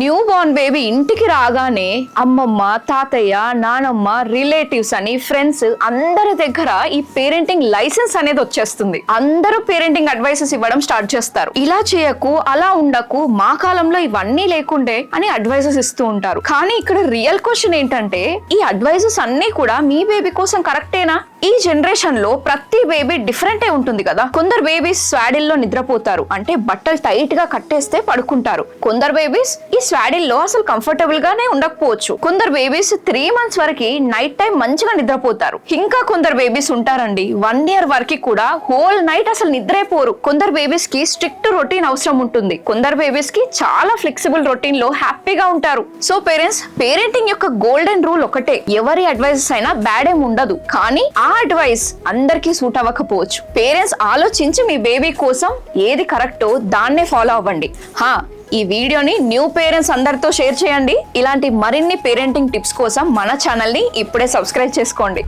New Born baby ఇంటికి రాగానే అమ్మమ్మ, తాతయ్య, నానమ్మ, రిలేటివ్స్ అని ఫ్రెండ్స్ అందరి దగ్గర ఈ పేరెంటింగ్ లైసెన్స్ అనేది వచ్చేస్తుంది. అందరూ పేరెంటింగ్ అడ్వైసెస్ ఇవ్వడం స్టార్ట్ చేస్తారు. ఇలా చేయకు, అలా ఉండకు, మా కాలంలో ఇవన్నీ లేకుండే అని అడ్వైసెస్ ఇస్తూ ఉంటారు. కానీ ఇక్కడ రియల్ క్వశ్చన్ ఏంటంటే, ఈ అడ్వైసెస్ అన్ని కూడా మీ బేబీ కోసం కరెక్టేనా? ఈ జనరేషన్ లో ప్రతి బేబీ డిఫరెంటే ఉంటుంది కదా. కొందరు బేబీస్ స్వాడిల్లో నిద్రపోతారు, అంటే బట్టలు టైట్ గా కట్టేస్తే పడుకుంటారు. కొందరు బేబీస్ ఈ స్వాడిల్లో అసలు కంఫర్టబుల్ గానే ఉండకపోవచ్చు. కొందరు బేబీస్ 3 months వరకు నైట్ టైం మంచిగా నిద్రపోతారు. ఇంకా కొందరు బేబీస్ ఉంటారండి 1 year వరకు కూడా హోల్ నైట్ అసలు నిద్రేపోరు. కొందరు బేబీస్ కి స్ట్రిక్ట్ రొటీన్ అవసరం ఉంటుంది. కొందరు బేబీస్ కి చాలా ఫ్లెక్సిబుల్ రొటీన్ లో హ్యాపీగా ఉంటారు. సో పేరెంట్స్, పేరెంటింగ్ యొక్క గోల్డెన్ రూల్ ఒకటే, ఎవరి అడ్వైసెస్ అయినా బ్యాడ్ ఏం ఉండదు, కానీ ఆ అడ్వైస్ అందరికీ సూట్ అవ్వకపోవచ్చు. పేరెంట్స్ ఆలోచించి మీ బేబీ కోసం ఏది కరెక్టో దాన్నే ఫాలో అవ్వండి. ఈ వీడియోని న్యూ పేరెంట్స్ అందరితో షేర్ చేయండి. ఇలాంటి మరిన్ని పేరెంటింగ్ టిప్స్ కోసం మన ఛానల్ ని ఇప్పుడే సబ్స్క్రైబ్ చేసుకోండి.